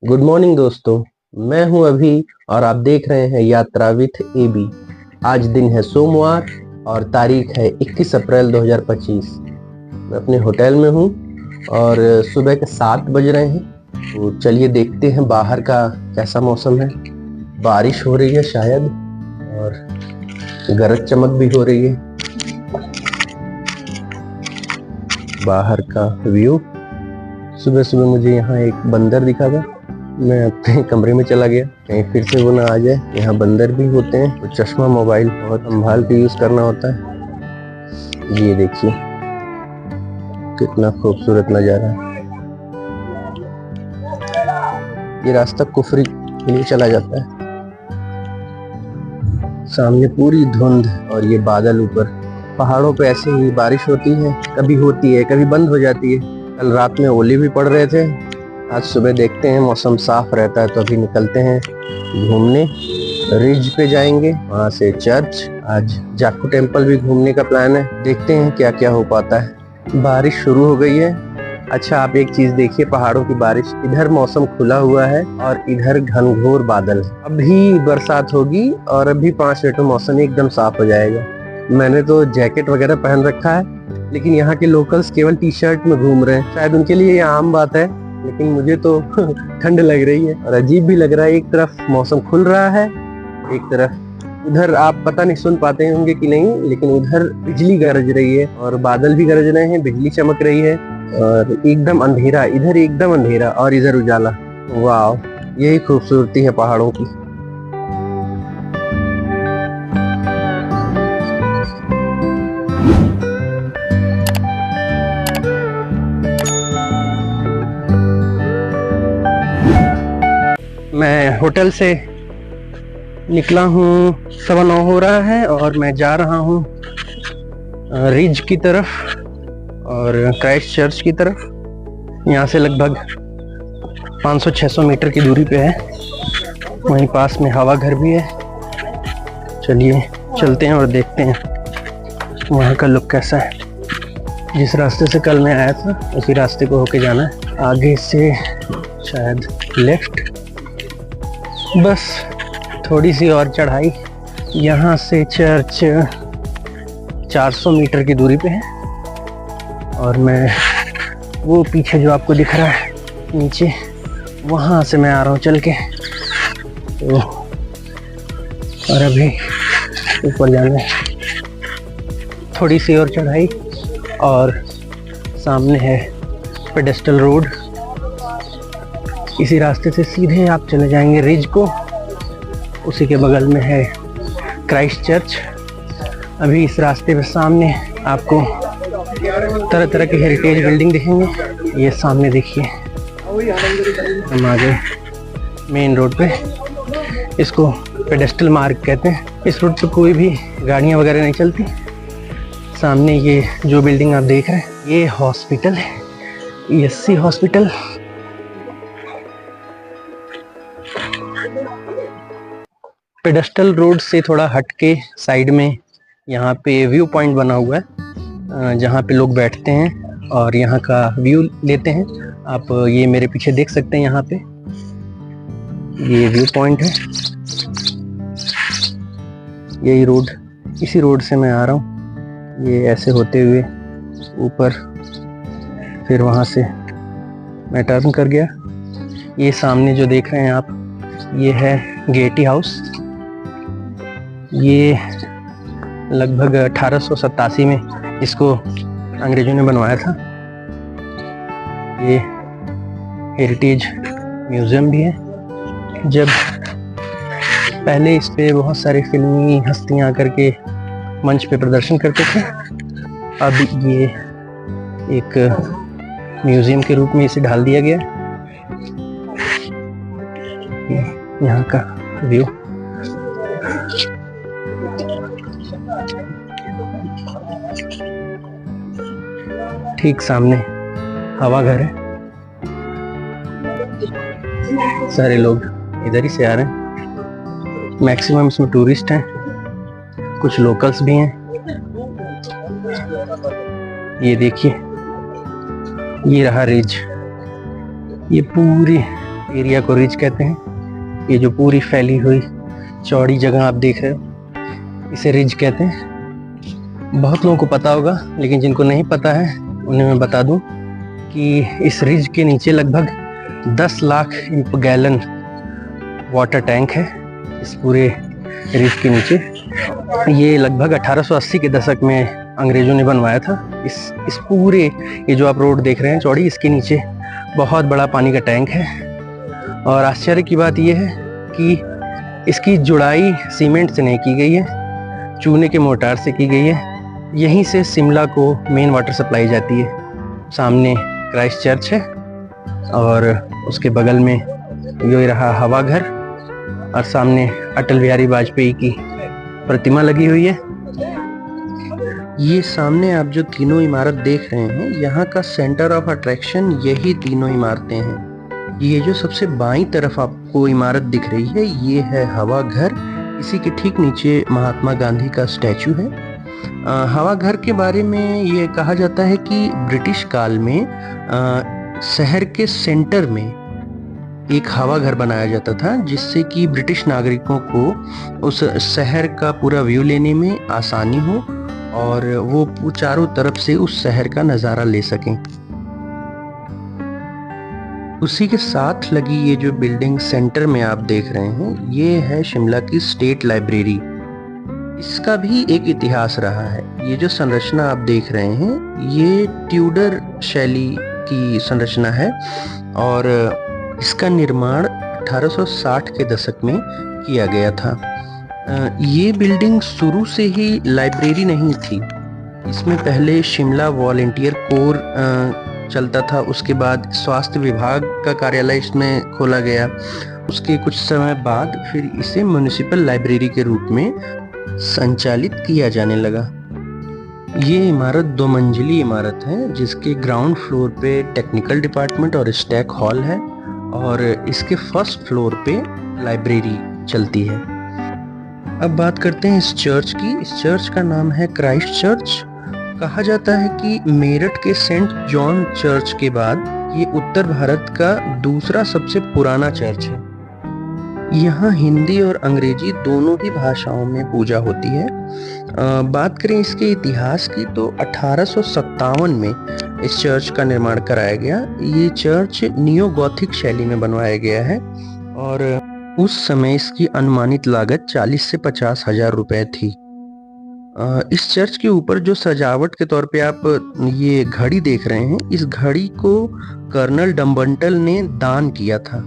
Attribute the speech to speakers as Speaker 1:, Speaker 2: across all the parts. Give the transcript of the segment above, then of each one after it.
Speaker 1: Good morning दोस्तों। मैं हूं अभी और आप देख रहे हैं यात्रा विथ एबी। आज दिन है सोमवार और तारीख है 21 अप्रैल 2025। मैं अपने होटल में हूं और सुबह के 7 बज रहे हैं। तो चलिए देखते हैं बाहर का कैसा मौसम है। बारिश हो रही है शायद और गरज चमक भी हो रही है। बाहर का व्यू। सुबह सुबह मुझे यहाँ एक बंदर दिखा था। मैं अपने कमरे में चला गया, कहीं फिर से वो ना आ जाए। यहाँ बंदर भी होते हैं तो चश्मा मोबाइल बहुत संभाल के यूज करना होता है। ये देखिए कितना खूबसूरत नजारा है। ये रास्ता कुफरी के लिए चला जाता है। सामने पूरी धुंध और ये बादल ऊपर। पहाड़ों पे ऐसे ही बारिश होती है, कभी बंद हो जाती है। कल रात में ओले भी पड़ रहे थे। आज सुबह देखते हैं मौसम साफ रहता है तो अभी निकलते हैं घूमने। रिज पे जाएंगे, वहां से चर्च। आज जाखू टेम्पल भी घूमने का प्लान है। देखते हैं क्या क्या हो पाता है। बारिश शुरू हो गई है। अच्छा, आप एक चीज देखिए, पहाड़ों की बारिश। इधर मौसम खुला हुआ है और इधर घनघोर बादल है। अभी बरसात होगी और अभी 5 मिनट में मौसम एकदम साफ हो जाएगा। मैंने तो जैकेट वगैरह पहन रखा है, लेकिन यहाँ के लोकल्स केवल टी शर्ट में घूम रहे हैं। शायद उनके लिए ये आम बात है, लेकिन मुझे तो ठंड लग रही है और अजीब भी लग रहा है। एक तरफ मौसम खुल रहा है, एक तरफ उधर आप पता नहीं सुन पाते होंगे कि नहीं, लेकिन उधर बिजली गरज रही है और बादल भी गरज रहे हैं, बिजली चमक रही है और एकदम अंधेरा। इधर एकदम अंधेरा और इधर उजाला। वाह, यही खूबसूरती है पहाड़ों की। मैं होटल से निकला हूँ, 9:15 हो रहा है और मैं जा रहा हूँ रिज की तरफ और क्राइस्ट चर्च की तरफ। यहाँ से लगभग 500-600 मीटर की दूरी पे है। वहीं पास में हवा घर भी है। चलिए चलते हैं और देखते हैं वहाँ का लुक कैसा है। जिस रास्ते से कल मैं आया था उसी रास्ते को होके जाना है। आगे से शायद लेफ्ट, बस थोड़ी सी और चढ़ाई। यहाँ से चर्च 400 मीटर की दूरी पे है और मैं वो पीछे जो आपको दिख रहा है नीचे, वहाँ से मैं आ रहा हूँ चल के। तो और अभी ऊपर जाना है, थोड़ी सी और चढ़ाई और सामने है पेडेस्टल रोड। इसी रास्ते से सीधे आप चले जाएंगे रिज को। उसी के बगल में है क्राइस्ट चर्च। अभी इस रास्ते पे सामने आपको तरह तरह के हेरिटेज बिल्डिंग दिखेंगे। ये सामने देखिए, हम आ गए मेन रोड पे। इसको पेडेस्टल मार्ग कहते हैं। इस रोड पे कोई भी गाड़ियाँ वगैरह नहीं चलती। सामने ये जो बिल्डिंग आप देख रहे हैं, ये हॉस्पिटल है, ESC हॉस्पिटल। पेडेस्टल रोड से थोड़ा हट के साइड में यहाँ पे व्यू पॉइंट बना हुआ है, जहाँ पे लोग बैठते हैं और यहाँ का व्यू लेते हैं। आप ये मेरे पीछे देख सकते हैं, यहाँ पे ये व्यू पॉइंट है। यही रोड, इसी रोड से मैं आ रहा हूँ। ये ऐसे होते हुए ऊपर, फिर वहाँ से मैं टर्न कर गया। ये सामने जो देख रहे हैं आप, ये है गेटी हाउस। ये लगभग 1887 में इसको अंग्रेजों ने बनवाया था। ये हेरिटेज म्यूजियम भी है। जब पहले इस पे बहुत सारे फिल्मी हस्तियां आकर के मंच पे प्रदर्शन करते थे। अब ये एक म्यूजियम के रूप में इसे ढाल दिया गया। यहाँ का व्यू। ठीक सामने हवा घर है। सारे लोग इधर ही से आ रहे हैं। मैक्सिमम इसमें टूरिस्ट हैं, कुछ लोकल्स भी हैं। ये देखिए, ये रहा रिज। ये पूरी एरिया को रिज कहते हैं। ये जो पूरी फैली हुई चौड़ी जगह आप देख रहे हो इसे रिज कहते हैं। बहुत लोगों को पता होगा, लेकिन जिनको नहीं पता है उन्हें मैं बता दूं कि इस रिज के नीचे लगभग 10 लाख गैलन वाटर टैंक है इस पूरे रिज के नीचे। ये लगभग 1880 के दशक में अंग्रेजों ने बनवाया था। इस पूरे ये जो आप रोड देख रहे हैं चौड़ी, इसके नीचे बहुत बड़ा पानी का टैंक है। और आश्चर्य की बात यह है कि इसकी जुड़ाई सीमेंट से नहीं की गई है, चूने के मोर्टार से की गई है। यहीं से शिमला को मेन वाटर सप्लाई जाती है। सामने क्राइस्ट चर्च है और उसके बगल में ये रहा हवा घर, और सामने अटल बिहारी वाजपेयी की प्रतिमा लगी हुई है। ये सामने आप जो तीनों इमारत देख रहे हैं, यहाँ का सेंटर ऑफ अट्रैक्शन यही तीनों इमारतें हैं। ये जो सबसे बाईं तरफ आपको इमारत दिख रही है, ये है हवा घर। इसी के ठीक नीचे महात्मा गांधी का स्टैचू है। हवा घर के बारे में ये कहा जाता है कि ब्रिटिश काल में शहर के सेंटर में एक हवा घर बनाया जाता था, जिससे कि ब्रिटिश नागरिकों को उस शहर का पूरा व्यू लेने में आसानी हो और वो चारों तरफ से उस शहर का नज़ारा ले सकें। उसी के साथ लगी ये जो बिल्डिंग सेंटर में आप देख रहे हैं, ये है शिमला की स्टेट लाइब्रेरी। इसका भी एक इतिहास रहा है। ये जो संरचना आप देख रहे हैं, ये ट्यूडर शैली की संरचना है और इसका निर्माण 1860 के दशक में किया गया था। ये बिल्डिंग शुरू से ही लाइब्रेरी नहीं थी। इसमें पहले शिमला वॉलंटियर कोर चलता था, उसके बाद स्वास्थ्य विभाग का कार्यालय इसमें खोला गया। उसके कुछ समय बाद फिर इसे म्युनिसिपल लाइब्रेरी के रूप में संचालित किया जाने लगा। ये इमारत 2 मंजिली इमारत है, जिसके ग्राउंड फ्लोर पे टेक्निकल डिपार्टमेंट और स्टैक हॉल है और इसके फर्स्ट फ्लोर पे लाइब्रेरी चलती है। अब बात करते हैं इस चर्च की। इस चर्च का नाम है क्राइस्ट चर्च। कहा जाता है कि मेरठ के सेंट जॉन चर्च के बाद ये उत्तर भारत का दूसरा सबसे पुराना चर्च है। यहाँ हिंदी और अंग्रेजी दोनों ही भाषाओं में पूजा होती है। बात करें इसके इतिहास की तो 1857 में इस चर्च का निर्माण कराया गया। ये चर्च नियो गॉथिक शैली में बनवाया गया है और उस समय इसकी अनुमानित लागत 40 से 50 हजार रुपए थी। इस चर्च के ऊपर जो सजावट के तौर पे आप ये घड़ी देख रहे हैं, इस घड़ी को कर्नल डम्बंटल ने दान किया था,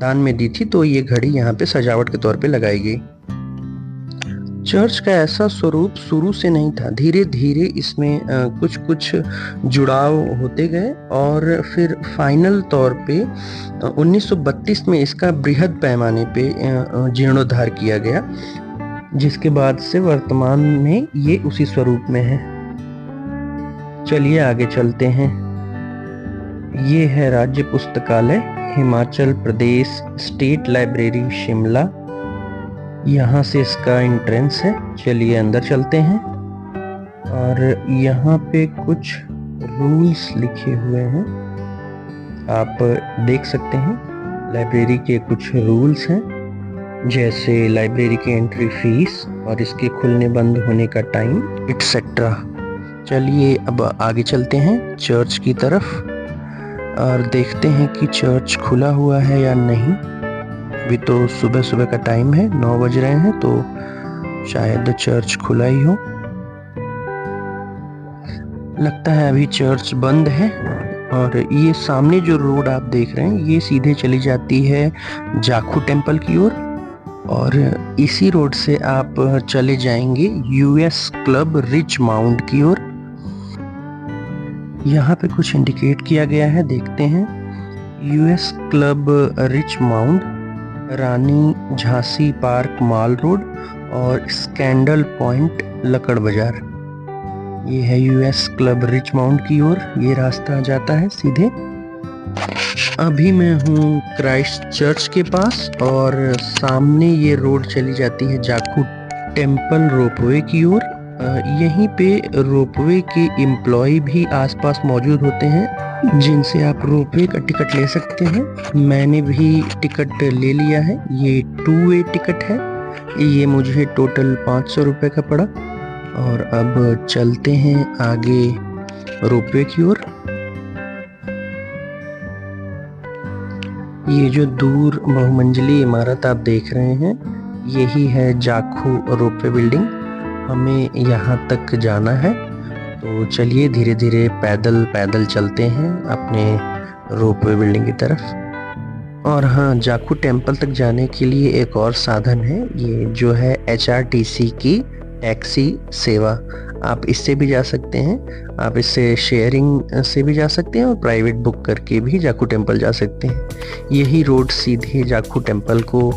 Speaker 1: दान में दी थी, तो ये घड़ी यहाँ पे सजावट के तौर पे लगाई गई। चर्च का ऐसा स्वरूप शुरू से नहीं था, धीरे धीरे इसमें कुछ कुछ जुड़ाव होते गए और फिर फाइनल तौर पे 1932 में इसका बृहद पैमाने पे जीर्णोद्धार किया गया, जिसके बाद से वर्तमान में ये उसी स्वरूप में है। चलिए आगे चलते हैं। ये है राज्य पुस्तकालय, हिमाचल प्रदेश स्टेट लाइब्रेरी शिमला। यहाँ से इसका एंट्रेंस है। चलिए अंदर चलते हैं और यहाँ पे कुछ रूल्स लिखे हुए हैं, आप देख सकते हैं। लाइब्रेरी के कुछ रूल्स हैं, जैसे लाइब्रेरी की एंट्री फीस और इसके खुलने बंद होने का टाइम एटसेट्रा। चलिए अब आगे चलते हैं चर्च की तरफ और देखते हैं कि चर्च खुला हुआ है या नहीं। अभी तो सुबह सुबह का टाइम है, 9 बज रहे हैं, तो शायद चर्च खुला ही हो। लगता है अभी चर्च बंद है। और ये सामने जो रोड आप देख रहे हैं, ये सीधे चली जाती है जाखू टेम्पल की ओर और इसी रोड से आप चले जाएंगे यूएस क्लब रिच माउंट की ओर। यहाँ पे कुछ इंडिकेट किया गया है, देखते हैं। यूएस क्लब रिच माउंट, रानी झांसी पार्क माल रोड और स्कैंडल पॉइंट लकड़ बाजार। ये है यूएस क्लब रिच माउंट की ओर, ये रास्ता जाता है सीधे। अभी मैं हूँ क्राइस्ट चर्च के पास और सामने ये रोड चली जाती है जाखू टेम्पल रोपवे की ओर। यहीं पे रोपवे के एम्प्लॉय भी आसपास मौजूद होते हैं जिनसे आप रोपवे का टिकट ले सकते हैं। मैंने भी टिकट ले लिया है। ये 2 वे टिकट है। ये मुझे टोटल 500 रुपये का पड़ा। और अब चलते हैं आगे रोपवे की ओर। ये जो दूर बहुमंजिली इमारत आप देख रहे हैं, यही है जाखू रोपवे बिल्डिंग। हमें यहाँ तक जाना है, तो चलिए धीरे धीरे पैदल पैदल चलते हैं अपने रोपवे बिल्डिंग की तरफ। और हाँ, जाखू टेम्पल तक जाने के लिए एक और साधन है, ये जो है HRTC की टैक्सी सेवा। आप इससे भी जा सकते हैं। आप इससे शेयरिंग से भी जा सकते हैं और प्राइवेट बुक करके भी जाखू टेम्पल जा सकते हैं। यही रोड सीधे जाखू टेम्पल को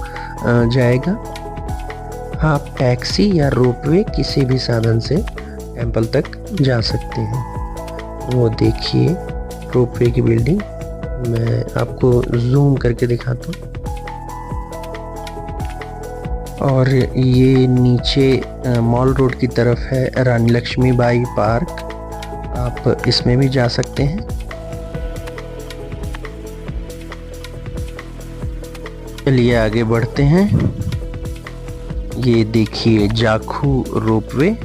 Speaker 1: जाएगा। आप टैक्सी या रोपवे किसी भी साधन से टेम्पल तक जा सकते हैं। वो देखिए रोपवे की बिल्डिंग, मैं आपको जूम करके दिखाता हूँ। और ये नीचे मॉल रोड की तरफ है रानी लक्ष्मीबाई पार्क। आप इसमें भी जा सकते हैं। चलिए आगे बढ़ते हैं। ये देखिए जाखू रोपवे,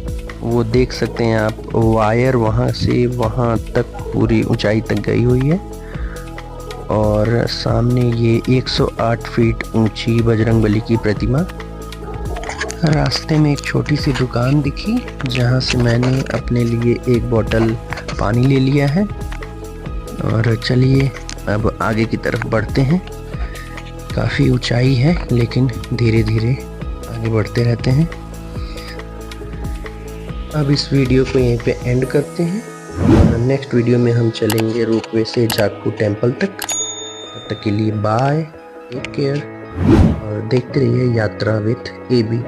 Speaker 1: वो देख सकते हैं आप, वायर वहाँ से वहाँ तक पूरी ऊंचाई तक गई हुई है। और सामने ये 108 फीट ऊंची बजरंगबली की प्रतिमा। रास्ते में एक छोटी सी दुकान दिखी, जहाँ से मैंने अपने लिए एक बोतल पानी ले लिया है। और चलिए अब आगे की तरफ बढ़ते हैं। काफ़ी ऊंचाई है, लेकिन धीरे धीरे आगे बढ़ते रहते हैं। अब इस वीडियो को यहीं पे एंड करते हैं। और नेक्स्ट वीडियो में हम चलेंगे रोपवे से जाखू टेम्पल तक। तब तक के लिए बाय, टेक केयर और देखते रहिए यात्रा विथ AB।